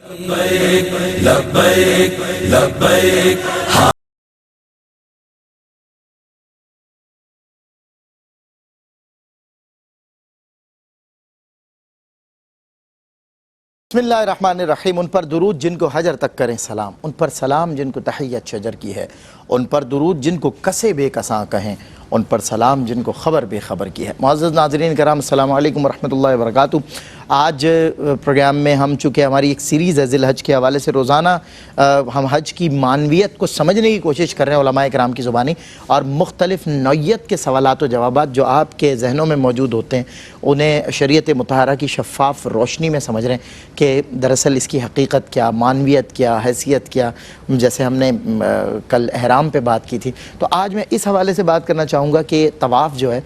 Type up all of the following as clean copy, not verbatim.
لبیک لبیک لبیک بسم اللہ الرحمن الرحیم۔ ان پر درود جن کو حجر تک کریں سلام، ان پر سلام جن کو تحیت شجر کی ہے، ان پر درود جن کو کسے بے کساں کہیں، ان پر سلام جن کو خبر بے خبر کی ہے۔ معزز ناظرین کرام، السلام علیکم ورحمۃ اللہ وبرکاتہ۔ آج پروگرام میں ہم چونکہ ہماری ایک سیریز ہے ذی الحج کے حوالے سے، روزانہ ہم حج کی معنویت کو سمجھنے کی کوشش کر رہے ہیں علماء کرام کی زبانی، اور مختلف نوعیت کے سوالات و جوابات جو آپ کے ذہنوں میں موجود ہوتے ہیں انہیں شریعت مطہرہ کی شفاف روشنی میں سمجھ رہے ہیں کہ دراصل اس کی حقیقت کیا، معنویت کیا، حیثیت کیا، جیسے ہم نے کل احرام پہ بات کی تھی۔ تو آج میں اس حوالے سے بات کرنا چاہوں گا کہ طواف جو ہے،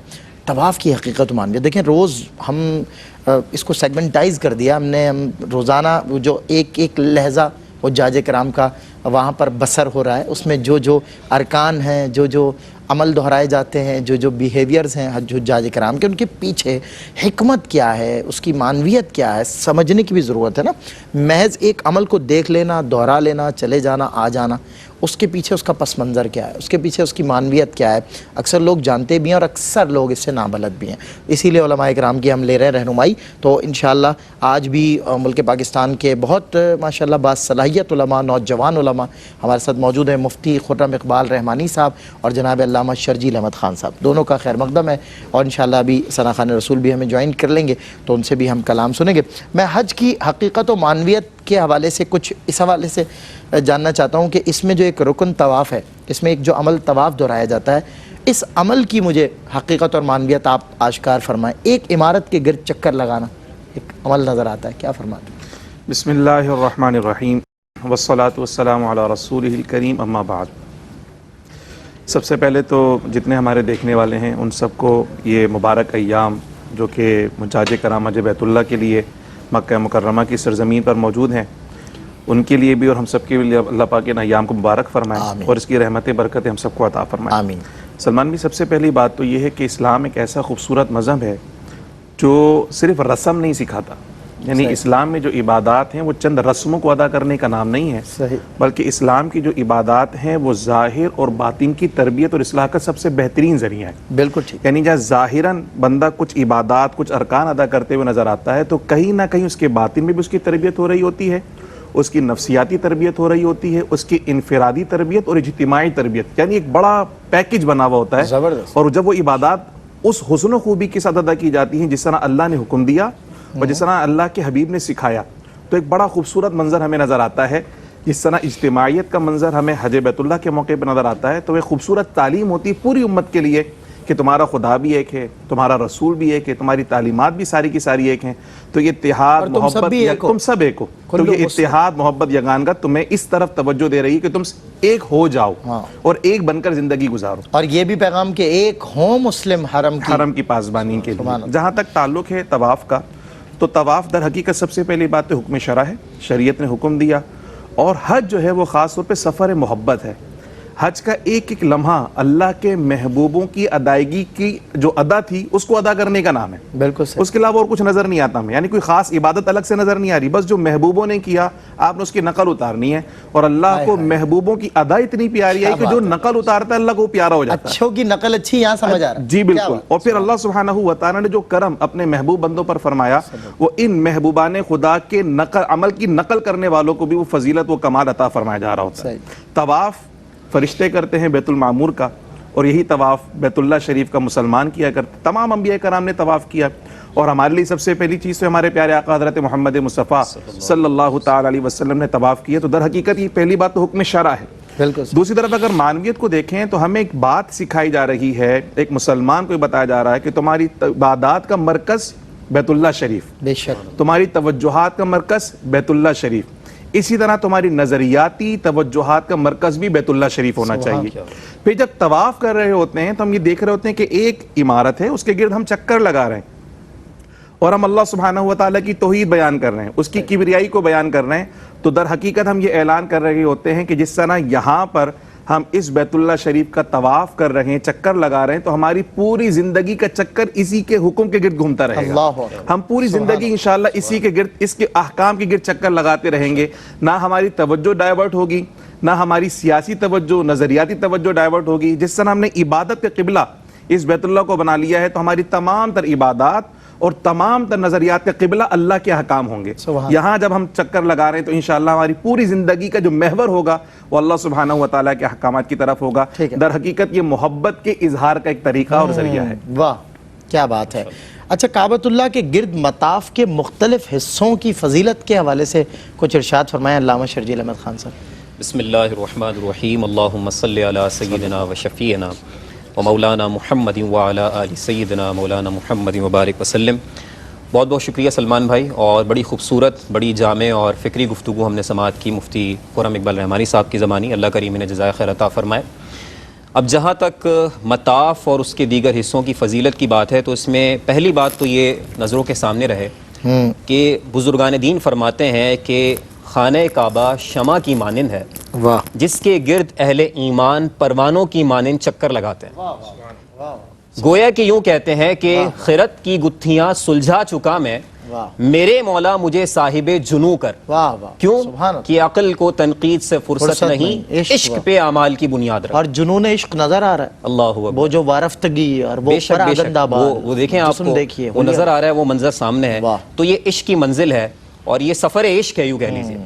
طواف کی حقیقت و معنویت۔ دیکھیں، روز ہم اس کو سیگمنٹائز کر دیا ہم نے، روزانہ جو ایک لہجہ حجاج کرام کا وہاں پر بسر ہو رہا ہے، اس میں جو ارکان ہیں، جو عمل دہرائے جاتے ہیں، جو بیہیویئرز ہیں حجاج کرام کے، ان کے پیچھے حکمت کیا ہے، اس کی معنویت کیا ہے، سمجھنے کی بھی ضرورت ہے نا۔ محض ایک عمل کو دیکھ لینا، دہرا لینا، چلے جانا، آ جانا، اس کے پیچھے اس کا پس منظر کیا ہے، اس کے پیچھے اس کی معنویت کیا ہے، اکثر لوگ جانتے بھی ہیں اور اکثر لوگ اس سے نابلد بھی ہیں۔ اسی لیے علماء کرام کی ہم لے رہے ہیں رہنمائی۔ تو انشاءاللہ آج بھی ملک پاکستان کے بہت ماشاءاللہ باصلاحیت علماء، نوجوان علماء ہمارے ساتھ موجود ہیں۔ مفتی خرم اقبال رحمانی صاحب اور جناب علامہ شرجیل احمد خان صاحب، دونوں کا خیر مقدم ہے، اور انشاءاللہ ابھی ثنا خان رسول بھی ہمیں جوائن کر لیں گے تو ان سے بھی ہم کلام سنیں گے۔ میں حج کی حقیقت و معنویت کے حوالے سے کچھ اس حوالے سے جاننا چاہتا ہوں کہ اس میں جو ایک رکن طواف ہے، اس میں ایک جو عمل طواف دہرایا جاتا ہے، اس عمل کی مجھے حقیقت اور معنویت آپ آشکار فرمائیں۔ ایک عمارت کے گرد چکر لگانا ایک عمل نظر آتا ہے، کیا فرماتے ہیں؟ بسم اللہ الرحمن الرحیم والصلاة والسلام علی رسولہ الکریم، اما بعد۔ سب سے پہلے تو جتنے ہمارے دیکھنے والے ہیں ان سب کو یہ مبارک ایام جو کہ حجاج کرام حج بیت اللہ کے لیے مکہ مکرمہ کی سرزمین پر موجود ہیں، ان کے لیے بھی اور ہم سب کے لیے اللہ پاک ان ایام کو مبارک فرمائیں، آمین، اور اس کی رحمتیں برکتیں ہم سب کو عطا فرمائیں، آمین۔ سلمان بھی سب سے پہلی بات تو یہ ہے کہ اسلام ایک ایسا خوبصورت مذہب ہے جو صرف رسم نہیں سکھاتا، یعنی اسلام میں جو عبادات ہیں وہ چند رسموں کو ادا کرنے کا نام نہیں ہے، صحیح، بلکہ اسلام کی جو عبادات ہیں وہ ظاہر اور باطن کی تربیت اور اصلاح کا سب سے بہترین ذریعہ ہے۔ بالکل ٹھیک۔ یعنی جہاں ظاہراً بندہ کچھ عبادات، کچھ ارکان ادا کرتے ہوئے نظر آتا ہے، تو کہیں نہ کہیں اس کے باطن میں بھی اس کی تربیت ہو رہی ہوتی ہے، اس کی نفسیاتی تربیت ہو رہی ہوتی ہے، اس کی انفرادی تربیت اور اجتماعی تربیت، یعنی ایک بڑا پیکج بنا ہوا ہوتا ہے۔ زبردست۔ اور جب وہ عبادات اس حسن و خوبی کے ساتھ ادا کی جاتی ہیں جس طرح اللہ نے حکم دیا اور جس طرح اللہ کے حبیب نے سکھایا، تو ایک بڑا خوبصورت منظر ہمیں نظر آتا ہے۔ جس طرح اجتماعیت کا منظر ہمیں حج بیت اللہ کے موقع پر نظر آتا ہے، تو ایک خوبصورت تعلیم ہوتی ہے پوری امت کے لیے کہ تمہارا خدا بھی ایک ہے، تمہارا رسول بھی ایک ہے، تمہاری تعلیمات بھی ساری کی ساری ایک ہیں، تو یہ اتحاد محبت، تم سب ایک ہو، تو یہ اتحاد محبت یگانگت تمہیں اس طرف توجہ دے رہی ہے کہ تم ایک ہو جاؤ اور ایک بن کر زندگی گزارو، اور یہ بھی پیغام کہ ایک ہوں مسلم حرم کی پاسبانی کے لیے۔ جہاں تک تعلق ہے طواف کا، تو طواف در حقیقت سب سے پہلی بات تو حکم شرع ہے، شریعت نے حکم دیا، اور حج جو ہے وہ خاص طور پہ سفر محبت ہے۔ حج کا ایک ایک لمحہ اللہ کے محبوبوں کی ادائیگی کی جو ادا تھی اس کو ادا کرنے کا نام ہے، بالکل صحیح۔ اس کے علاوہ اور کچھ نظر نہیں آتا ہمیں، یعنی کوئی خاص عبادت الگ سے نظر نہیں آ رہی، بس جو محبوبوں نے کیا آپ نے اس کی نقل اتارنی ہے، اور اللہ کو محبوبوں کی ادا اتنی پیاری ہے کہ جو نقل اتارتا ہے اللہ کو پیارا ہو جاتا ہے۔ اچھوں کی نقل اچھی یہاں سمجھ آ رہا ہے، جی بالکل۔ اور پھر اللہ سبحانہ و تعالیٰ نے جو کرم اپنے محبوب بندوں پر فرمایا، وہ ان محبوبان خدا کے عمل کی نقل کرنے والوں کو بھی وہ فضیلت و کمال عطا فرمایا جا رہا ہوتا ہے۔ طواف فرشتے کرتے ہیں بیت المعمور کا، اور یہی طواف بیت اللہ شریف کا مسلمان کیا کرتے، تمام انبیاء کرام نے طواف کیا، اور ہمارے لیے سب سے پہلی چیز تو ہمارے پیارے آقا حضرت محمد مصطفیٰ صلی اللہ تعالی علیہ وسلم نے طواف کیا، تو در حقیقت یہ پہلی بات تو حکم شرع ہے۔ بالکل۔ دوسری طرف اگر معنویت کو دیکھیں تو ہمیں ایک بات سکھائی جا رہی ہے، ایک مسلمان کو بتایا جا رہا ہے کہ تمہاری عبادات کا مرکز بیت اللہ شریف، بے شک، تمہاری توجہات کا مرکز بیت اللہ شریف، اسی طرح تمہاری نظریاتی توجہات کا مرکز بھی بیت اللہ شریف ہونا چاہیے۔ پھر جب طواف کر رہے ہوتے ہیں تو ہم یہ دیکھ رہے ہوتے ہیں کہ ایک عمارت ہے، اس کے گرد ہم چکر لگا رہے ہیں، اور ہم اللہ سبحانہ و تعالیٰ کی توحید بیان کر رہے ہیں، اس کی کبریائی کو بیان کر رہے ہیں، تو در حقیقت ہم یہ اعلان کر رہے ہوتے ہیں کہ جس طرح یہاں پر ہم اس بیت اللہ شریف کا طواف کر رہے ہیں، چکر لگا رہے ہیں، تو ہماری پوری زندگی کا چکر اسی کے حکم کے گرد گھومتا رہے گا. اللہ اکبر. ہم پوری زندگی انشاءاللہ اسی کے گرد، اس کے احکام کے گرد چکر لگاتے رہیں گے. نہ ہماری توجہ ڈائیورٹ ہوگی، نہ ہماری سیاسی توجہ، نظریاتی توجہ ڈائیورٹ ہوگی. جس طرح ہم نے عبادت کے قبلہ اس بیت اللہ کو بنا لیا ہے، تو ہماری تمام تر عبادات اور تمام تر نظریات کا قبلہ اللہ کے احکام ہوں گے. یہاں جب ہم چکر لگا رہے ہیں تو انشاءاللہ ہماری پوری زندگی کا جو محور ہوگا وہ اللہ سبحانہ و تعالیٰ کے احکامات کی طرف ہوگا. در حقیقت یہ محبت کے اظہار کا ایک طریقہ اور ذریعہ ہے. واہ کیا بات ہے. اچھا، کعبۃ اللہ کے گرد مطاف کے مختلف حصوں کی فضیلت کے حوالے سے کچھ ارشاد فرمائیں علامہ شرجیل احمد خان صاحب. بسم اللہ الرحمن الرحیم. اللہم صلی علی سیدنا و شفیعنا و مولانا محمد وعلی آل سیدنا مولانا محمد وبارک وسلم. بہت بہت شکریہ سلمان بھائی، اور بڑی خوبصورت، بڑی جامع اور فکری گفتگو ہم نے سماعت کی مفتی خرم اقبال رحمانی صاحب کی زبانی. اللہ کریم انہیں جزائے خیر عطا فرمائے. اب جہاں تک مطاف اور اس کے دیگر حصوں کی فضیلت کی بات ہے، تو اس میں پہلی بات تو یہ نظروں کے سامنے رہے کہ بزرگان دین فرماتے ہیں کہ خانہ کعبہ شمع کی مانند ہے جس کے گرد اہل ایمان پروانوں کی مانند چکر لگاتے ہیں. گویا کہ یوں کہتے ہیں کہ خرت کی گتھیاں سلجھا چکا میں، میرے مولا مجھے صاحب جنوں کر. کیوں کہ عقل کو تنقید سے فرصت نہیں، عشق پہ اعمال کی بنیاد رکھ. اور جنون عشق نظر آ رہا ہے. اللہ وہ جو وارفتگی اور وہ پراگندہ بار، وہ دیکھیں آپ کو، وہ نظر آ رہا ہے، وہ منظر سامنے ہے. تو یہ عشق کی منزل ہے اور یہ سفر عشق ہے، یوں کہہ لیجیے.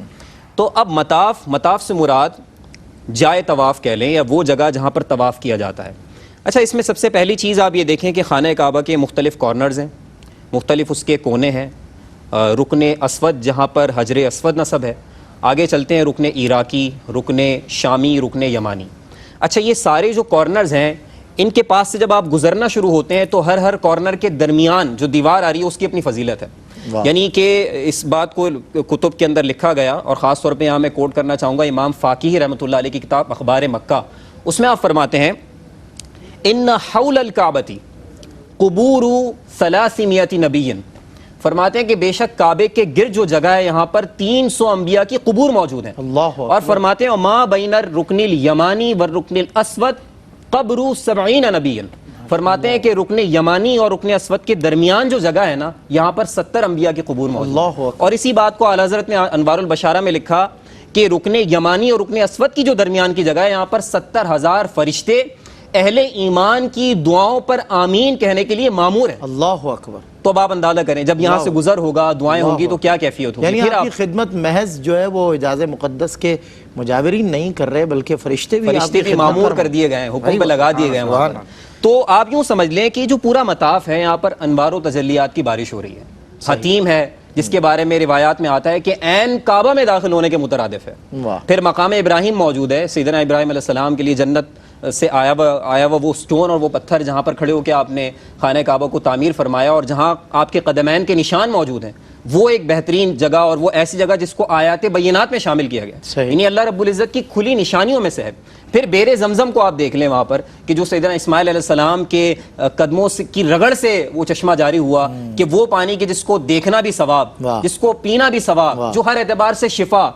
تو اب مطاف سے مراد جائے طواف کہہ لیں، یا وہ جگہ جہاں پر طواف کیا جاتا ہے. اچھا، اس میں سب سے پہلی چیز آپ یہ دیکھیں کہ خانہ کعبہ کے مختلف کارنرز ہیں، مختلف اس کے کونے ہیں. رکن اسود جہاں پر حجر اسود نصب ہے، آگے چلتے ہیں رکن عراقی، رکن شامی، رکن یمانی. اچھا، یہ سارے جو کارنرز ہیں، ان کے پاس سے جب آپ گزرنا شروع ہوتے ہیں تو ہر کارنر کے درمیان جو دیوار آ رہی ہے اس کی اپنی فضیلت ہے. یعنی کہ اس بات کو کتب کے اندر لکھا گیا، اور خاص طور پہ یہاں میں کوٹ کرنا چاہوں گا امام فاقیہی رحمۃ اللہ علیہ کی کتاب اخبار مکہ. اس میں آپ فرماتے ہیں ان حول الکعبۃ قبور 300 نبی. فرماتے ہیں کہ بے شک کعبے کے گرد جو جگہ ہے یہاں پر 300 انبیاء کی قبور موجود ہیں. اور فرماتے ہیں ما بین الرکن الیمانی والرکن الاسود قبر 70 نبی. فرماتے ہیں کہ رکن یمانی اور رکن اسود کے درمیان جو جگہ ہے نا، یہاں پر 70 انبیاء کی قبور موجود ہیں. اور اسی بات کو اعلیٰ حضرت نے انوار البشارہ میں لکھا کہ رکن یمانی اور رکن اسود کی جو درمیان کی جگہ ہے، یہاں پر 70,000 فرشتے اہل ایمان کی دعاؤں پر آمین کہنے کے لیے مامور ہیں. اللہ اکبر. تو اب آپ اندازہ کریں جب یہاں سے گزر ہوگا، دعائیں ہوں گی تو کیا کیفیت ہوگی. یعنی آپ کی خدمت محض جو ہے وہ اعجاز مقدس کے مجاورین نہیں کر رہے، بلکہ فرشتے بھی مامور کر دیے گئے ہیں، حکم پہ لگا دیے گئے ہیں. تو آپ یوں سمجھ لیں کہ جو پورا مطاف ہے یہاں پر انوار و تجلیات کی بارش ہو رہی ہے. حتیم ہے جس کے بارے میں روایات میں آتا ہے کہ عین کعبہ میں داخل ہونے کے مترادف ہے. پھر مقام ابراہیم موجود ہے، سیدنا ابراہیم علیہ السلام کے لیے جنت سے آیا ہوا وہ سٹون اور وہ پتھر جہاں پر کھڑے ہو کے آپ نے خانہ کعبہ کو تعمیر فرمایا، اور جہاں آپ کے قدمین کے نشان موجود ہیں، وہ ایک بہترین جگہ اور وہ ایسی جگہ جس کو آیات بینات میں شامل کیا گیا، یعنی اللہ رب العزت کی کھلی نشانیوں میں سے ہے. پھر بیر زمزم کو آپ دیکھ لیں وہاں پر کہ جو سیدنا اسماعیل علیہ السلام کے قدموں کی رگڑ سے وہ چشمہ جاری ہوا، کہ وہ پانی کے جس کو دیکھنا بھی ثواب، جس کو پینا بھی ثواب، جو ہر اعتبار سے شفا،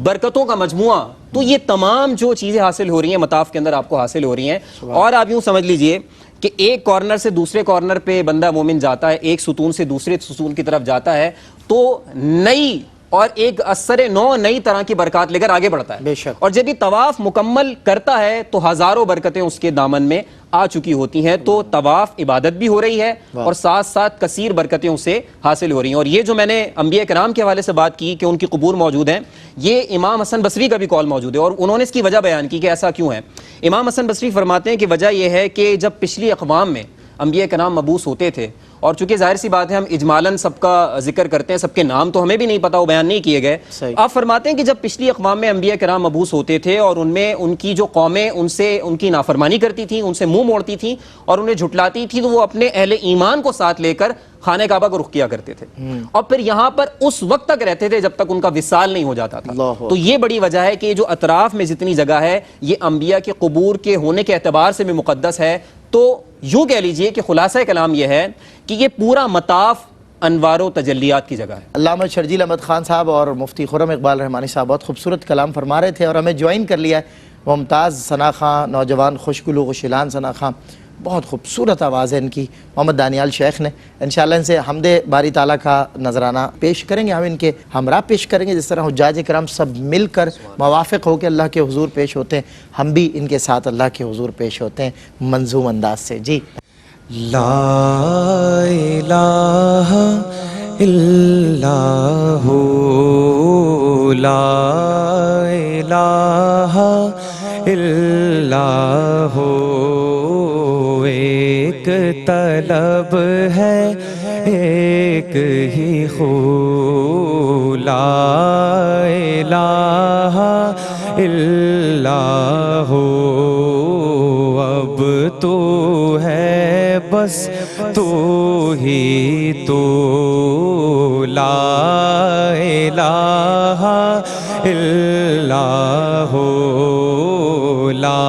برکتوں کا مجموعہ. تو یہ تمام جو چیزیں حاصل ہو رہی ہیں مطاف کے اندر آپ کو حاصل ہو رہی ہیں. اور آپ یوں سمجھ لیجئے کہ ایک کارنر سے دوسرے کارنر پہ بندہ مومن جاتا ہے، ایک ستون سے دوسرے ستون کی طرف جاتا ہے، تو نئی اور ایک اثر نو نئی طرح کی برکات لے کر آگے بڑھتا ہے. اور جب یہ طواف مکمل کرتا ہے تو ہزاروں برکتیں اس کے دامن میں آ چکی ہوتی ہیں. تو طواف عبادت بھی ہو رہی ہے اور ساتھ ساتھ کثیر برکتیں اسے حاصل ہو رہی ہیں. اور یہ جو میں نے انبیاء کرام کے حوالے سے بات کی کہ ان کی قبور موجود ہیں، یہ امام حسن بصری کا بھی قول موجود ہے، اور انہوں نے اس کی وجہ بیان کی کہ ایسا کیوں ہے. امام حسن بصری فرماتے ہیں کہ وجہ یہ ہے کہ جب پچھلی اقوام میں انبیاء کرام مبعوث ہوتے تھے، اور چونکہ ظاہر سی بات ہے ہم اجمالاً سب کا ذکر کرتے ہیں، سب کے نام تو ہمیں بھی نہیں پتا، وہ بیان نہیں کیے گئے. آپ فرماتے ہیں کہ جب پچھلی اقوام میں انبیاء کرام مبعوث ہوتے تھے اور ان میں ان کی جو قومیں ان سے ان کی نافرمانی کرتی تھیں، ان سے منہ موڑتی تھیں اور انہیں جھٹلاتی تھی، تو وہ اپنے اہل ایمان کو ساتھ لے کر خانہ کعبہ کو رخ کیا کرتے تھے، اور پھر یہاں پر اس وقت تک رہتے تھے جب تک ان کا وصال نہیں ہو جاتا تھا. تو یہ بڑی وجہ ہے کہ جو اطراف میں جتنی جگہ ہے یہ انبیاء کے قبور کے ہونے کے اعتبار سے بھی مقدس ہے. تو یوں کہہ لیجئے کہ خلاصہ کلام یہ ہے کہ یہ پورا مطاف انوار و تجلیات کی جگہ ہے. علامہ شرجیل احمد خان صاحب اور مفتی خرم اقبال رحمانی صاحب بہت خوبصورت کلام فرما رہے تھے، اور ہمیں جوائن کر لیا ہے ممتاز ثنا خاں، نوجوان خوشگلو خوشیلان ثنا خاں، بہت خوبصورت آواز ہے ان کی. محمد دانیال شیخ نے انشاءاللہ ان سے حمد باری تعالیٰ کا نذرانہ پیش کریں گے. ہم ان کے ہمراہ پیش کریں گے. جس طرح حجاج کرام سب مل کر موافق ہو کے اللہ کے حضور پیش ہوتے ہیں، ہم بھی ان کے ساتھ اللہ کے حضور پیش ہوتے ہیں منظوم انداز سے. جی لا الہ الا ہو، لا الہ الا ہو، ایک طلب ہے ایک ہی خو، لا الہ الا ہو، اب تو ہے بس تو ہی تو، لا الہ الا ہو، لا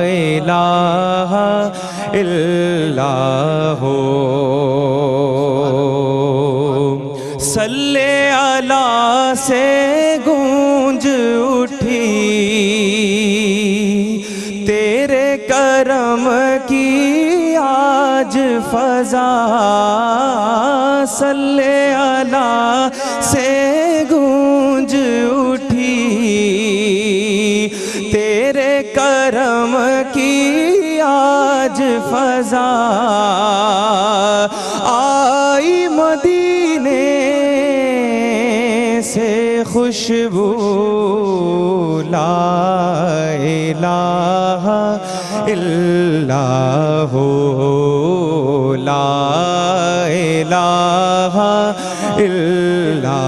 الہ الا ہو. صلی علی سے گونج اٹھی تیرے کرم کی آج فضا، صلی علی سے گونج اٹھی تیرے کرم کی آج فضا، آئی مدینے سے خوشبو، لا الہ الا ہو، لا الہ الا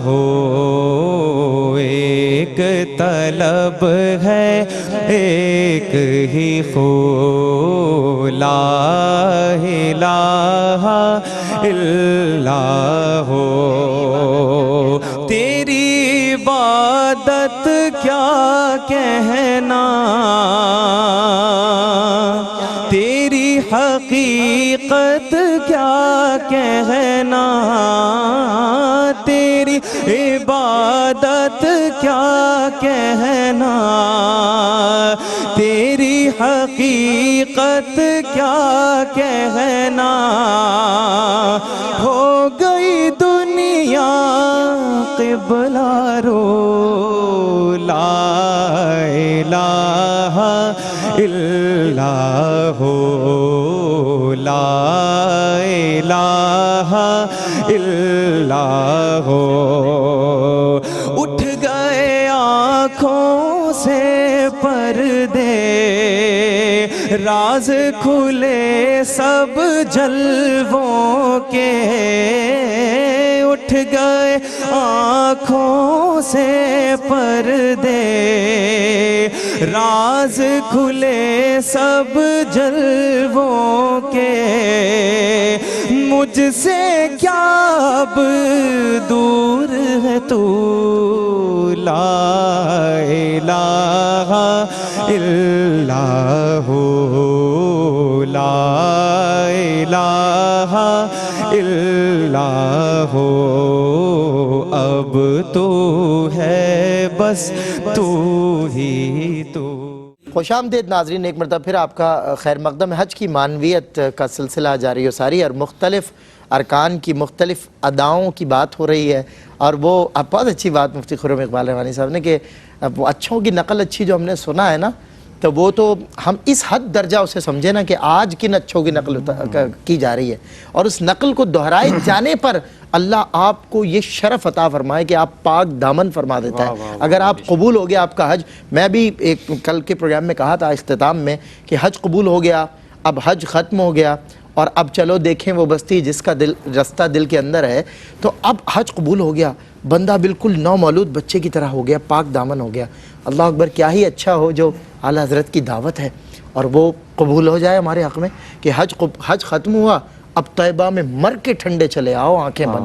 ہو، ایک طلب ہے ایک ہی خو، لا الہ الا ہو. تیری عبادت کیا کہنا، تیری حقیقت کیا کہنا، تیری عبادت کیا کہنا، تیری حقیقت کیا کہنا، ہو گئی دنیا قبلہ رو، لا الہ الا ہو، لا الہ الا ہو. اٹھ گئے آنکھوں سے پردے، راز کھلے سب جلووں کے، اٹھ گئے آنکھوں سے پردے، راز کھلے سب جلووں کے، مجھ سے کیا اب دور ہے تو، لا الہ الا ہو، لا الہ الا ہو، اب تو ہے بس تو ہی تو. خوش آمدید ناظرین، ایک مرتبہ پھر آپ کا خیر مقدم. حج کی معنویت کا سلسلہ جاری و ساری اور مختلف ارکان کی مختلف اداؤں کی بات ہو رہی ہے. اور وہ بہت اچھی بات مفتی خرم اقبال رحمانی صاحب نے کہ اچھوں کی نقل اچھی جو ہم نے سنا ہے نا، تو وہ تو ہم اس حد درجہ اسے سمجھے نا کہ آج کن اچھوں کی نقل کی جا رہی ہے، اور اس نقل کو دہرائے جانے پر اللہ آپ کو یہ شرف عطا فرمائے کہ آپ پاک دامن فرما دیتا ہے. اگر آپ قبول ہو گیا آپ کا حج، میں بھی ایک کل کے پروگرام میں کہا تھا اختتام میں کہ حج قبول ہو گیا، اب حج ختم ہو گیا، اور اب چلو دیکھیں وہ بستی جس کا دل رستہ دل کے اندر ہے. تو اب حج قبول ہو گیا، بندہ بالکل نو مولود بچے کی طرح ہو گیا، پاک دامن ہو گیا. اللہ اکبر، کیا ہی اچھا ہو جو اعلیٰ حضرت کی دعوت ہے اور وہ قبول ہو جائے ہمارے حق میں کہ حج ختم ہوا، اب طیبہ میں مر کے ٹھنڈے چلے آؤ آنکھیں بند.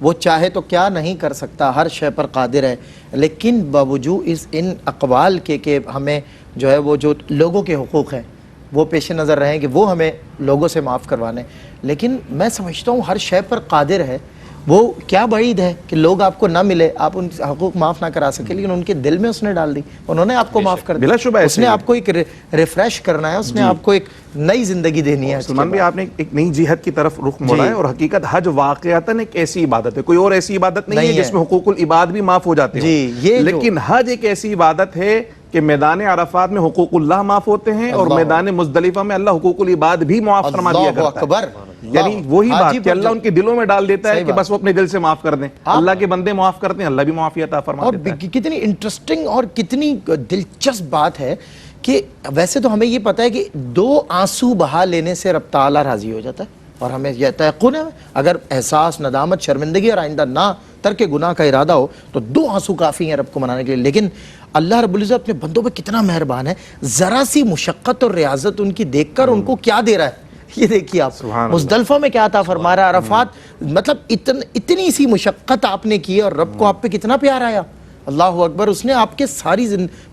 وہ چاہے تو کیا نہیں کر سکتا، ہر شے پر قادر ہے، لیکن باوجود ان اقوال کے کہ ہمیں جو ہے وہ جو لوگوں کے حقوق ہیں وہ پیش نظر رہیں کہ وہ ہمیں لوگوں سے معاف کروانے، لیکن میں سمجھتا ہوں ہر شے پر قادر ہے۔ وہ کیا بعید ہے کہ لوگ آپ کو نہ ملے، آپ ان حقوق معاف نہ کرا سکے، لیکن ان کے دل میں اس نے ڈال دی، انہوں نے آپ کو معاف کر بلا شبہ دیا، اس نے آپ کو ایک ریفریش کرنا ہے، اس نے آپ کو ایک نئی زندگی دینی ہے۔ سلمان بھی آپ نے ایک نئی جہت کی طرف رخ موڑا ہے، اور حقیقت حج واقعتاً ایک ایسی عبادت ہے، کوئی اور ایسی عبادت نہیں ہے جس میں حقوق العباد بھی معاف ہو جاتے ہیں، لیکن حج ایک ایسی عبادت ہے کہ میدان عرفات میں حقوق اللہ معاف ہوتے ہیں، اور میدان مزدلفہ میں اللہ حقوق العباد بھی معاف فرما دیا کرتا ہے۔ یعنی وہی بات کہ اللہ ان کے دلوں میں ڈال دیتا ہے کہ بس وہ اپنے دل سے معاف کر دیں، اللہ کے بندے معاف کرتے ہیں، اللہ بھی معافی عطا فرما دیتا ہے۔ اور کتنی انٹرسٹنگ اور کتنی دلچسپ بات ہے کہ ویسے تو ہمیں یہ پتہ ہے کہ 2 آنسو بہا لینے سے رب تعالیٰ راضی ہو جاتا ہے، اور ہمیں یہ تیقن ہے اگر احساس، ندامت، شرمندگی اور آئندہ نہ ترک گناہ کا ارادہ ہو تو 2 آنسو کافی ہیں رب کو منانے کے لیے۔ لیکن اللہ رب العزت اپنے بندوں پہ کتنا مہربان ہے، ذرا سی مشقت اور ریاضت ان کی دیکھ کر ان کو کیا دے رہا ہے، یہ دیکھیے آپ مزدلفہ میں کیا عطا فرما رہا ہے، عرفات مطلب اتنی سی مشقت آپ نے کی اور رب کو آپ پہ کتنا پیار آیا، اللہ اکبر، اس نے آپ کے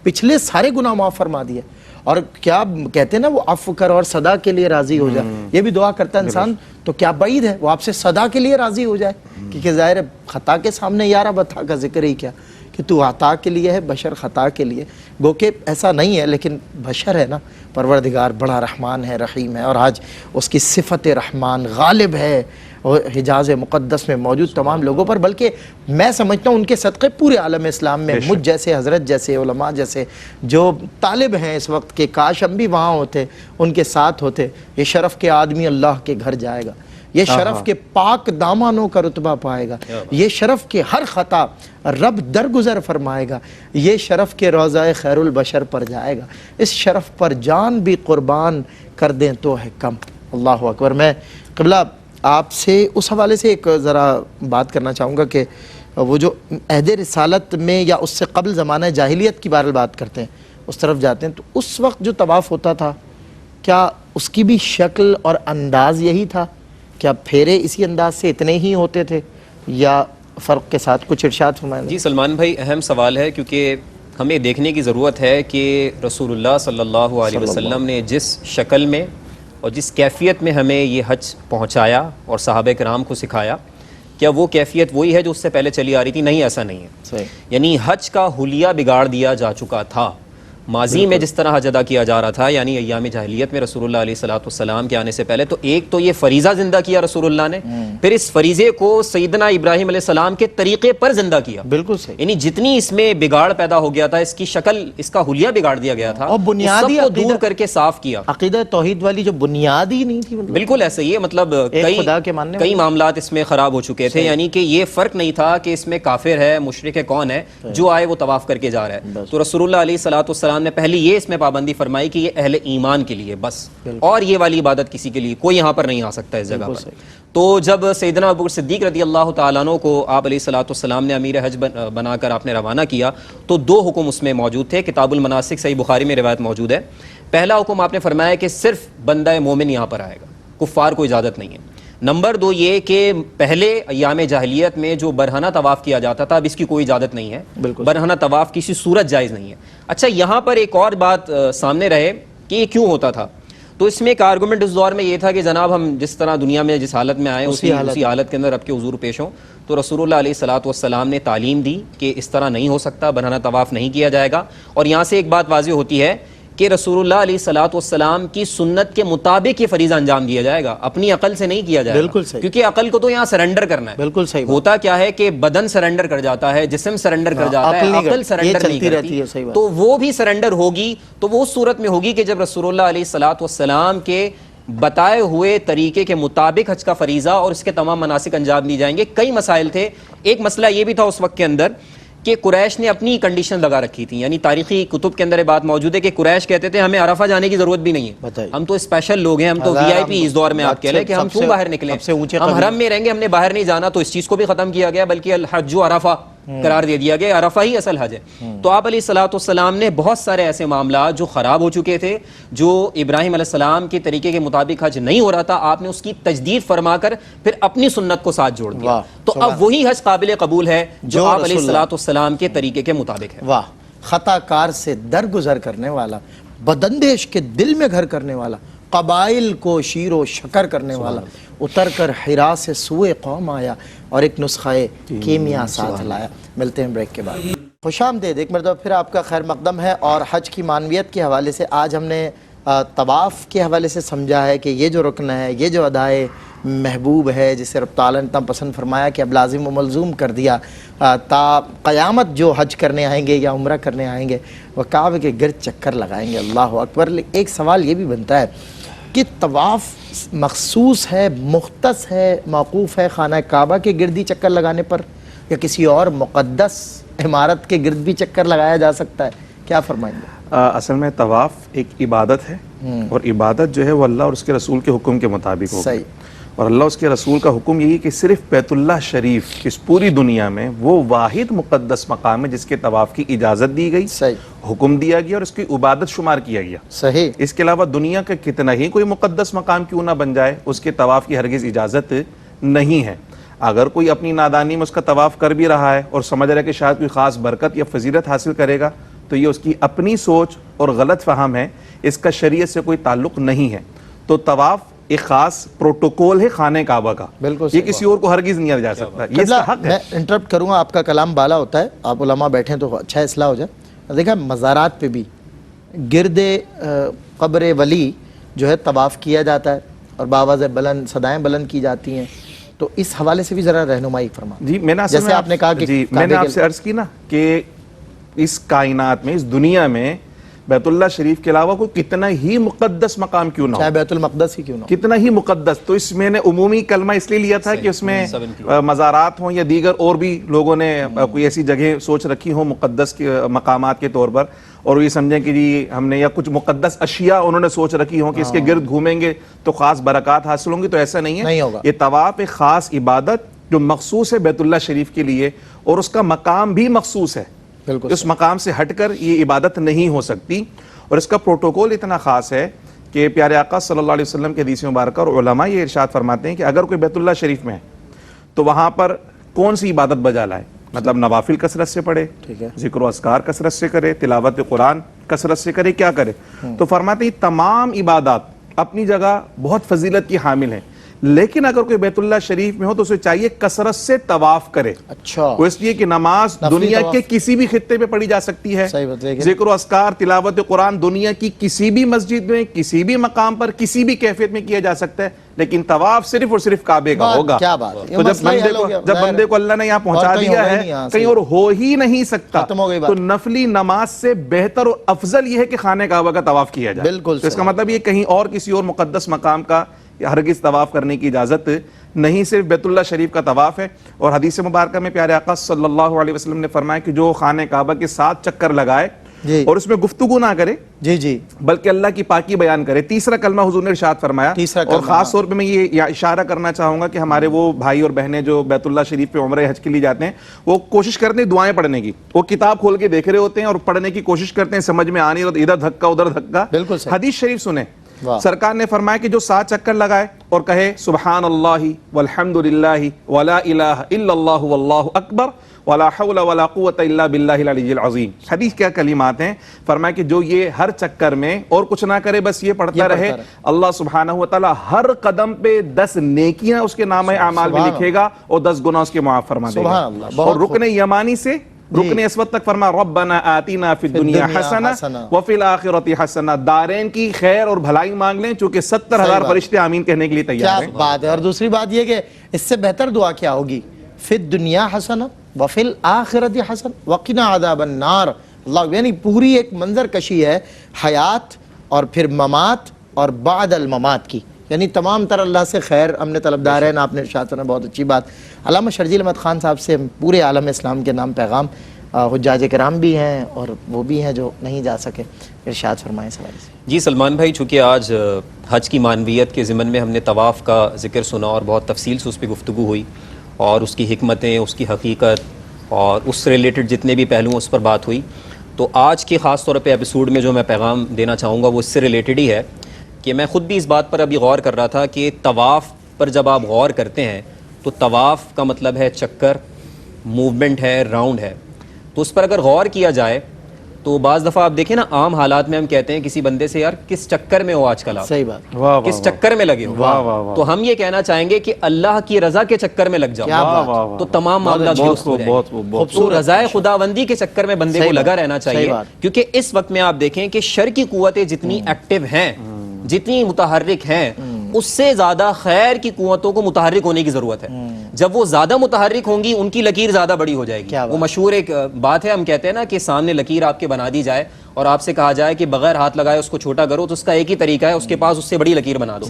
پچھلے سارے گناہ معاف فرما دیے۔ اور کیا کہتے ہیں نا وہ عفو کر اور صدا کے لیے راضی ہو جائے، یہ بھی دعا کرتا ہے انسان، تو کیا بعید ہے وہ آپ سے صدا کے لیے راضی ہو جائے، کیونکہ ظاہر ہے خطا کے سامنے یا رب عطا کا ذکر ہی کیا کہ تو عطا کے لیے ہے، بشر خطا کے لیے، گو کہ ایسا نہیں ہے لیکن بشر ہے نا، پروردگار بڑا رحمان ہے، رحیم ہے، اور آج اس کی صفت رحمان غالب ہے اور حجاز مقدس میں موجود تمام لوگوں پر، بلکہ میں سمجھتا ہوں ان کے صدقے پورے عالم اسلام میں مجھ جیسے، حضرت جیسے، علماء جیسے جو طالب ہیں اس وقت کے، کاش ہم بھی وہاں ہوتے، ان کے ساتھ ہوتے۔ یہ شرف کے آدمی اللہ کے گھر جائے گا، یہ شرف کے پاک دامانوں کا رتبہ پائے گا، یہ شرف کے ہر خطا رب درگزر فرمائے گا، یہ شرف کے روضہ خیر البشر پر جائے گا، اس شرف پر جان بھی قربان کر دیں تو ہے کم۔ اللہ اکبر۔ میں قبلہ آپ سے اس حوالے سے ایک ذرا بات کرنا چاہوں گا کہ وہ جو عہد رسالت میں یا اس سے قبل زمانہ جاہلیت کی بہرحال بات کرتے ہیں، اس طرف جاتے ہیں، تو اس وقت جو طواف ہوتا تھا کیا اس کی بھی شکل اور انداز یہی تھا؟ کیا پھیرے اسی انداز سے اتنے ہی ہوتے تھے یا فرق کے ساتھ کچھ ارشاد فرمائیں؟ جی سلمان بھائی، اہم سوال ہے، کیونکہ ہمیں دیکھنے کی ضرورت ہے کہ رسول اللہ صلی اللہ علیہ وسلم نے جس شکل میں اور جس کیفیت میں ہمیں یہ حج پہنچایا اور صحابہ کرام کو سکھایا، کیا وہ کیفیت وہی ہے جو اس سے پہلے چلی آ رہی تھی؟ نہیں، ایسا نہیں ہے۔ یعنی حج کا حلیہ بگاڑ دیا جا چکا تھا ماضی میں، جس طرح حج ادا کیا جا رہا تھا، یعنی ایام جاہلیت میں رسول اللہ علیہ السلام کے آنے سے پہلے، تو ایک تو یہ فریضہ زندہ کیا رسول اللہ نے، پھر اس فریضے کو سیدنا ابراہیم علیہ السلام کے طریقے پر زندہ کیا۔ بالکل صحیح۔ یعنی جتنی اس میں بگاڑ پیدا ہو گیا تھا، اس کی شکل، اس کا حلیہ بگاڑ دیا گیا تھا، اور بنیادی سب کو دور کر کے صاف کیا۔ عقیدہ توحید والی جو بنیادی نہیں تھی، بالکل ایسے ہی ہے، مطلب کئی معاملات اس میں خراب ہو چکے تھے، یعنی کہ یہ فرق نہیں تھا کہ اس میں کافر ہے، مشرک ہے، کون ہے، جو آئے وہ طواف کر کے جا رہا ہے۔ تو رسول اللہ علیہ السلام نے پہلے یہ اس میں پابندی فرمائی کہ یہ اہل ایمان کے لیے بس، اور یہ والی عبادت کسی کے لیے کوئی یہاں پر نہیں آ سکتا اس جگہ پر۔ تو جب سیدنا ابوبکر صدیق رضی اللہ تعالیٰ عنہ کو آپ علیہ السلام نے امیر حج بنا کر آپ نے روانہ کیا، تو 2 حکم اس میں موجود تھے، کتاب المناسک صحیح بخاری میں روایت موجود ہے۔ پہلا حکم آپ نے فرمایا کہ صرف بندہ مومن یہاں پر آئے گا، کفار کو اجازت نہیں ہے۔ نمبر 2 یہ کہ پہلے ایام جاہلیت میں جو برہنہ طواف کیا جاتا تھا، اب اس کی کوئی اجازت نہیں ہے، برہنہ طواف کسی صورت جائز نہیں ہے۔ اچھا، یہاں پر ایک اور بات سامنے رہے کہ یہ کیوں ہوتا تھا، تو اس میں ایک آرگومنٹ اس دور میں یہ تھا کہ جناب ہم جس طرح دنیا میں جس حالت میں آئے اسی حالت کے اندر اب کے حضور پیش ہوں، تو رسول اللہ علیہ السلام نے تعلیم دی کہ اس طرح نہیں ہو سکتا، برہنہ طواف نہیں کیا جائے گا۔ اور یہاں سے ایک بات واضح ہوتی ہے کہ رسول اللہ علیہ السلام کی سنت کے مطابق یہ فریضہ انجام دیا جائے گا، اپنی عقل سے نہیں کیا جائے گا۔ بالکل صحیح، کیونکہ عقل کو تو یہاں سرنڈر کرنا ہے۔ بالکل صحیح۔ ہوتا کیا ہے کہ بدن سرنڈر کر جاتا ہے، جسم سرنڈر کر جاتا ہے، عقل سرنڈر نہیں کرتی، تو وہ بھی سرنڈر ہوگی تو وہ اس صورت میں ہوگی کہ جب رسول اللہ علیہ السلام کے بتائے ہوئے طریقے کے مطابق حج کا فریضہ اور اس کے تمام مناسک انجام دی جائیں گے۔ کئی مسائل تھے، ایک مسئلہ یہ بھی تھا اس وقت کے اندر کہ قریش نے اپنی کنڈیشن لگا رکھی تھی، یعنی تاریخی کتب کے اندر یہ بات موجود ہے کہ قریش کہتے تھے ہمیں عرفہ جانے کی ضرورت بھی نہیں ہے، ہم تو اسپیشل لوگ ہیں، ہم تو وی آئی پی اس دور میں آپ کہہ لیں کہ ہم کیوں باہر نکلیں، ہم حرم میں رہیں گے، ہم نے باہر نہیں جانا، تو اس چیز کو بھی ختم کیا گیا، بلکہ الحج عرفہ قرار دے دیا گیا، عرفہ ہی اصل حج ہے۔ تو آپ علیہ الصلوۃ والسلام نے بہت سارے ایسے معاملات جو خراب ہو چکے تھے، جو ابراہیم علیہ السلام کے طریقے کے مطابق حج نہیں ہو رہا تھا، آپ نے اس کی تجدید فرما کر پھر اپنی سنت کو ساتھ جوڑ دیا۔ تو اب وہی حج قابل قبول ہے جو آپ علیہ الصلوۃ والسلام کے طریقے کے مطابق ہے۔ واہ، خطا کار سے درگزر کرنے والا، بدندیش کے دل میں گھر کرنے والا، قبائل کو شیر و شکر کرنے والا، اتر کر حرا سے سوئے قوم آیا اور ایک نسخہ کیمیا ساتھ لایا۔ ملتے ہیں بریک کے بعد۔ خوش آمدید ایک مرتبہ پھر آپ کا خیر مقدم ہے، اور حج کی معنویت کے حوالے سے آج ہم نے طواف کے حوالے سے سمجھا ہے کہ یہ جو رکن ہے، یہ جو ادائے محبوب ہے، جسے رب تعالیٰ نے اتنا پسند فرمایا کہ اب لازم و ملزوم کر دیا، تا قیامت جو حج کرنے آئیں گے یا عمرہ کرنے آئیں گے وہ کعبے کے گرد چکر لگائیں گے۔ اللہ اکبر۔ ایک سوال یہ بھی بنتا ہے کہ طواف مخصوص ہے، مختص ہے، موقوف ہے خانہ کعبہ کے گردی چکر لگانے پر، یا کسی اور مقدس عمارت کے گرد بھی چکر لگایا جا سکتا ہے؟ کیا فرمائیں گے؟ اصل میں طواف ایک عبادت ہے، اور عبادت جو ہے وہ اللہ اور اس کے رسول کے حکم کے مطابق ہوگی۔ صحیح۔ اور اللہ اس کے رسول کا حکم یہی کہ صرف بیت اللہ شریف اس پوری دنیا میں وہ واحد مقدس مقام ہے جس کے طواف کی اجازت دی گئی، صحیح، حکم دیا گیا اور اس کی عبادت شمار کیا گیا۔ صحیح۔ اس کے علاوہ دنیا کا کتنا ہی کوئی مقدس مقام کیوں نہ بن جائے، اس کے طواف کی ہرگز اجازت نہیں ہے۔ اگر کوئی اپنی نادانی میں اس کا طواف کر بھی رہا ہے اور سمجھ رہا ہے کہ شاید کوئی خاص برکت یا فضیلت حاصل کرے گا، تو یہ اس کی اپنی سوچ اور غلط فہم ہے، اس کا شریعت سے کوئی تعلق نہیں ہے۔ تو طواف ایک خاص پروٹوکول ہے خانہ کعبہ کا، بالکل یہ کسی اور کو ہرگز نہیں دیا جا سکتا، یہ اس کا حق ہے۔ میں انٹرپٹ کروں گا، آپ کا کلام بالا ہوتا ہے، آپ علماء بیٹھیں تو اچھا اصلاح ہو جائے۔ دیکھا مزارات پہ بھی گرد قبر ولی جو ہے طواف کیا جاتا ہے اور بآواز بلند صدائیں بلند کی جاتی ہیں، تو اس حوالے سے بھی ذرا رہنمائی فرما۔ جی میں نے جیسے آپ نے کہا کہ جی میں نے آپ سے عرض کی نا کہ اس کائنات میں، اس دنیا میں بیت اللہ شریف کے علاوہ کوئی کتنا ہی مقدس مقام کیوں نہ ہو، چاہے بیت المقدس ہی کیوں نہ ہو، کتنا ہی مقدس، تو اس میں نے عمومی کلمہ اس لیے لیا تھا کہ اس میں مزارات ہوں یا دیگر اور بھی لوگوں نے کوئی ایسی جگہ سوچ رکھی ہوں مقدس کے مقامات کے طور پر، اور یہ سمجھیں کہ جی ہم نے یا کچھ مقدس اشیاء انہوں نے سوچ رکھی ہوں کہ اس کے گرد گھومیں گے تو خاص برکات حاصل ہوں گی، تو ایسا نہیں ہے۔ نہیں ہوگا۔ یہ طواف ایک خاص عبادت جو مخصوص ہے بیت اللہ شریف کے لیے، اور اس کا مقام بھی مخصوص ہے، بالکل اس مقام سے ہٹ کر یہ عبادت نہیں ہو سکتی۔ اور اس کا پروٹوکول اتنا خاص ہے کہ پیارے آقا صلی اللہ علیہ وسلم کے حدیث مبارکہ اور علماء یہ ارشاد فرماتے ہیں کہ اگر کوئی بیت اللہ شریف میں ہے تو وہاں پر کون سی عبادت بجا لائے، مطلب نوافل کثرت سے پڑھے، ذکر و اذکار کثرت سے کرے، تلاوت قرآن کثرت سے کرے، کیا کرے؟ تو فرماتے ہیں تمام عبادات اپنی جگہ بہت فضیلت کی حامل ہیں، لیکن اگر کوئی بیت اللہ شریف میں ہو تو اسے چاہیے کثرت سے طواف کرے۔ اچھا، وہ اس لیے کہ نماز دنیا کے کسی بھی خطے پہ پڑھی جا سکتی ہے، ذکر و اذکار تلاوت قرآن دنیا کی کسی بھی مسجد میں، کسی بھی مقام پر، کسی بھی کیفیت میں کیا جا سکتا ہے، لیکن طواف صرف اور صرف کعبے کا ہوگا۔ کیا بات ہے، تو جب بندے کو اللہ نے یہاں پہنچا دیا ہے، کہیں اور ہو ہی نہیں سکتا، تو نفلی نماز سے بہتر اور افضل یہ ہے کہ خانہ کعبہ کا طواف کیا جائے۔ بالکل، اس کا مطلب یہ کہیں اور کسی اور مقدس مقام کا ہرگز طواف کرنے کی اجازت نہیں، صرف بیت اللہ شریف کا طواف ہے۔ اور حدیث مبارکہ میں پیارے آقا صلی اللہ علیہ وسلم نے فرمایا کہ جو خانہ کعبہ کے 7 چکر لگائے اور اس میں گفتگو نہ کرے، جی بلکہ اللہ کی پاکی بیان کرے، تیسرا کلمہ حضور نے ارشاد فرمایا۔ اور خاص طور پہ میں یہ اشارہ کرنا چاہوں گا کہ ہمارے وہ بھائی اور بہنیں جو بیت اللہ شریف پہ عمرہ حج کے لیے جاتے ہیں، وہ کوشش کرتے ہیں دعائیں پڑھنے کی، وہ کتاب کھول کے دیکھ رہے ہوتے ہیں اور پڑھنے کی کوشش کرتے ہیں، سمجھ میں آنے ادھر دھکا ادھر دھکا۔ حدیث شریف سنیں، سرکار نے فرمایا کہ جو 7 چکر لگائے اور کہے سبحان اللہ والحمد للہ ولا الہ الا اللہ واللہ اکبر ولا حول ولا قوت الا باللہ العلی العظیم، حدیث کیا کلمات ہیں، فرمایا کہ جو یہ ہر چکر میں اور کچھ نہ کرے، بس یہ پڑھتا رہے، اللہ سبحانہ وتعالی ہر قدم پہ 10 نیکیاں اس کے نام اعمال میں لکھے گا اور 10 گناہ اس کے معاف فرما دے گا۔ اور رکن یمانی سے رکن اسود تک فرما ربنا آتینا فی الدنیا حسنہ وفی الآخرۃ حسنہ، دارین کی خیر اور بھلائی مانگ لیں، چونکہ 70,000 فرشتے آمین کہنے کے لیے تیار ہیں۔ کیا بات ہے۔ اور دوسری بات یہ کہ اس سے بہتر دعا کیا ہوگی؟ فی الدنیا حسنہ وفی الآخرۃ حسنہ وقنا عذاب النار۔ اللہ، یعنی پوری ایک منظر کشی ہے حیات اور پھر ممات اور بعد الممات کی، یعنی تمام تر اللہ سے خیر ہم نے طلبدار ہیں۔ آپ نے ارشاد فرمایا، بہت اچھی بات۔ علامہ شرجیل احمد خان صاحب سے پورے عالم اسلام کے نام پیغام، حجاج کرام بھی ہیں اور وہ بھی ہیں جو نہیں جا سکے، ارشاد فرمائیں اس حوالے سے۔ جی سلمان بھائی، چونکہ آج حج کی معنویت کے ضمن میں ہم نے طواف کا ذکر سنا اور بہت تفصیل سے اس پہ گفتگو ہوئی اور اس کی حکمتیں، اس کی حقیقت اور اس سے ریلیٹڈ جتنے بھی پہلو اس پر بات ہوئی. تو آج کے خاص طور پہ ایپیسوڈ میں جو میں پیغام دینا چاہوں گا وہ اس سے ریلیٹڈ ہی ہے کہ میں خود بھی اس بات پر ابھی غور کر رہا تھا کہ طواف پر جب آپ غور کرتے ہیں تو طواف کا مطلب ہے چکر، موومنٹ ہے، راؤنڈ ہے. تو اس پر اگر غور کیا جائے تو بعض دفعہ آپ دیکھیں نا عام حالات میں ہم کہتے ہیں کسی بندے سے یار کس چکر میں ہو آج کل آپ، صحیح بات، کس چکر میں لگے ہو. تو ہم یہ کہنا چاہیں گے کہ اللہ کی رضا کے چکر میں لگ جاؤ تو تمام معاملات درست ہو جائیں گے. تو رضائے خداوندی کے چکر میں بندے کو لگا رہنا چاہیے، کیونکہ اس وقت میں آپ دیکھیں کہ شر کی قوتیں جتنی ایکٹیو ہیں، جتنی متحرک ہیں، اس سے زیادہ خیر کی قوتوں کو متحرک ہونے کی ضرورت ہے. جب وہ زیادہ متحرک ہوں گی ان کی لکیر زیادہ بڑی ہو جائے گی. وہ مشہور ایک بات ہے، ہم کہتے ہیں نا کہ سامنے لکیر آپ کے بنا دی جائے اور آپ سے کہا جائے کہ بغیر ہاتھ لگائے اس کو چھوٹا کرو، تو اس کا ایک ہی طریقہ ہے، اس کے پاس اس سے بڑی لکیر بنا دو.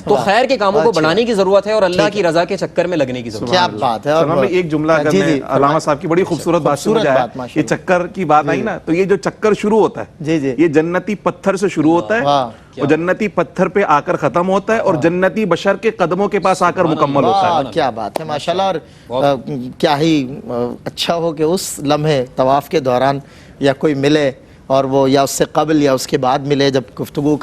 تو خیر کے کاموں کو بڑھانے کی ضرورت ہے اور اللہ کی رضا کے چکر میں لگنے کی ضرورت ہے. کیا بات ہے. اور ایک جملہ اگر میں علامہ صاحب کی بڑی خوبصورت بات سے مجھے آیا، یہ چکر کی بات آئی نا، تو یہ جو چکر شروع ہوتا ہے یہ جنتی پتھر سے شروع ہوتا ہے اور جنتی پتھر پہ آ کر ختم ہوتا ہے اور جنتی بشر کے قدموں کے پاس آ کر مکمل ہوتا ہے. کیا بات ہے ماشاءاللہ. اور کیا ہی اچھا ہو کہ اس لمحے طواف کے دوران یا کوئی ملے اور وہ یا اس سے قبل یا اس کے بعد ملے جب گفتگو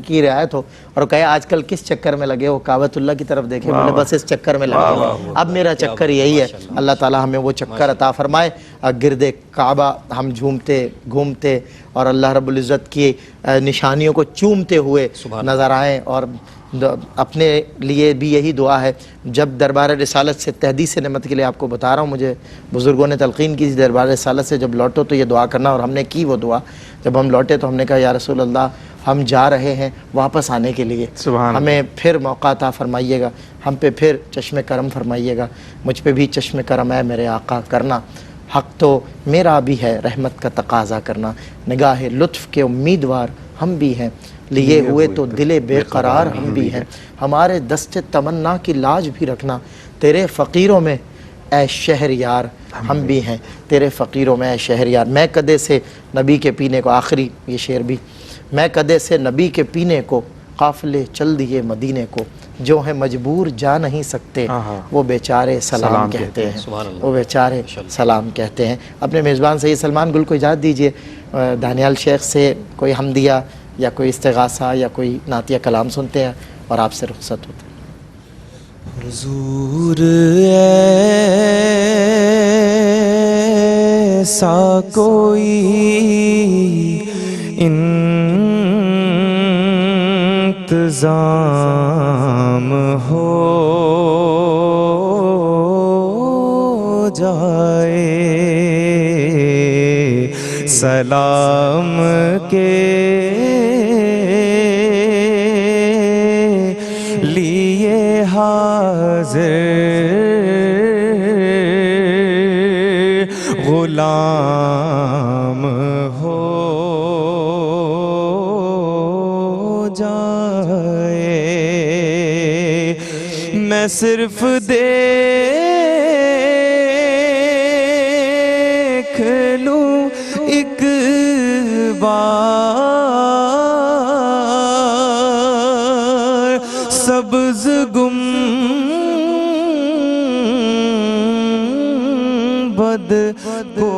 کی رعایت ہو اور کہے آج کل کس چکر میں لگے ہو، کعبۃ اللہ کی طرف دیکھے، بولے بس اس چکر میں لگے ہو. اب میرا چکر یہی ہے. اللہ تعالی ہمیں وہ چکر عطا فرمائے، گرد کعبہ ہم جھومتے گھومتے اور اللہ رب العزت کی نشانیوں کو چومتے ہوئے نظر آئیں. اور اپنے لیے بھی یہی دعا ہے. جب دربار رسالت سے تحدیث نعمت کے لیے آپ کو بتا رہا ہوں، مجھے بزرگوں نے تلقین کی دربار رسالت سے جب لوٹو تو یہ دعا کرنا، اور ہم نے کی وہ دعا. جب ہم لوٹے تو ہم نے کہا یا رسول اللہ ہم جا رہے ہیں واپس آنے کے لیے، ہمیں پھر موقع عطا فرمائیے گا، ہم پہ پھر چشم کرم فرمائیے گا، مجھ پہ بھی چشم کرم ہے میرے آقا کرنا. حق تو میرا بھی ہے رحمت کا تقاضا کرنا، نگاہ لطف کے امیدوار ہم بھی ہیں، لیے ہوئے تو دل بے قرار ہم بھی ہیں. ہمارے دست تمنا کی لاج بھی رکھنا، تیرے فقیروں میں اے شہر یار ہم بھی ہیں، تیرے فقیروں میں اے شہر یار. میں کدے سے نبی کے پینے کو، آخری یہ شعر بھی، میں کدے سے نبی کے پینے کو، قافلے چل دیے مدینے کو، جو ہیں مجبور جا نہیں سکتے وہ بیچارے سلام کہتے ہیں، وہ بیچارے سلام کہتے ہیں. اپنے میزبان سید سلمان گل کو اجازت دیجئے دانیال شیخ سے کوئی حمدیہ یا کوئی استغاثہ یا کوئی نعتیہ کلام سنتے ہیں اور آپ سے رخصت ہوتے ہیں. حضور ایسا کوئی انتظام ہو جائے، سلام کے لیے حاضر غلام ہو جائے. میں صرف دیکھ لوں ایک بار سبز گنبد کو،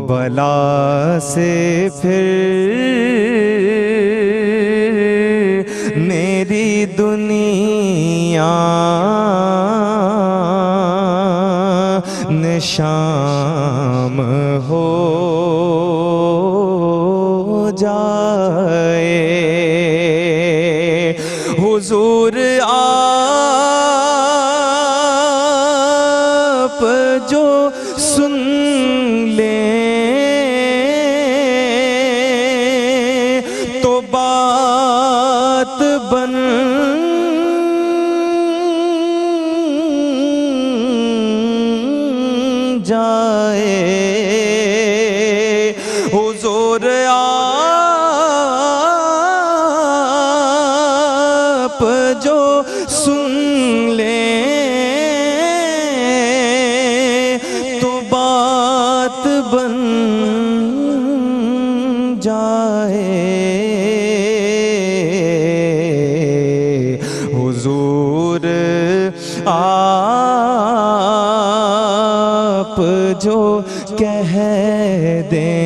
بلا سے پھر میری دنیا نشام ہو جائے. حضور آپ جو سن لیں تو بات بن جائے. حضور آپ جو سن لیں تو بات بن جائے. حضور آپ جو کہہ دیں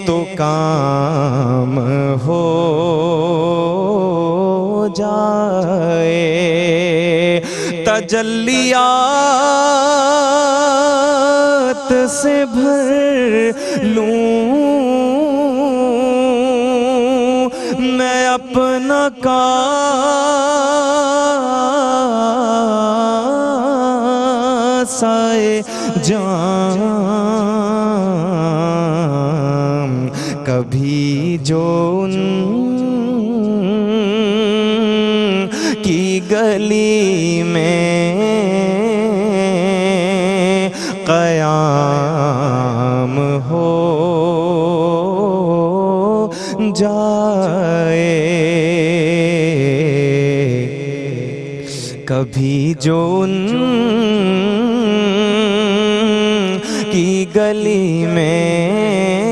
تو کام ہو جائے، تجلیات سے بھر لوں میں اپنا کاسائے جام، کبھی جو ان کی گلی میں قیام ہو جائے، کبھی جو ان کی گلی میں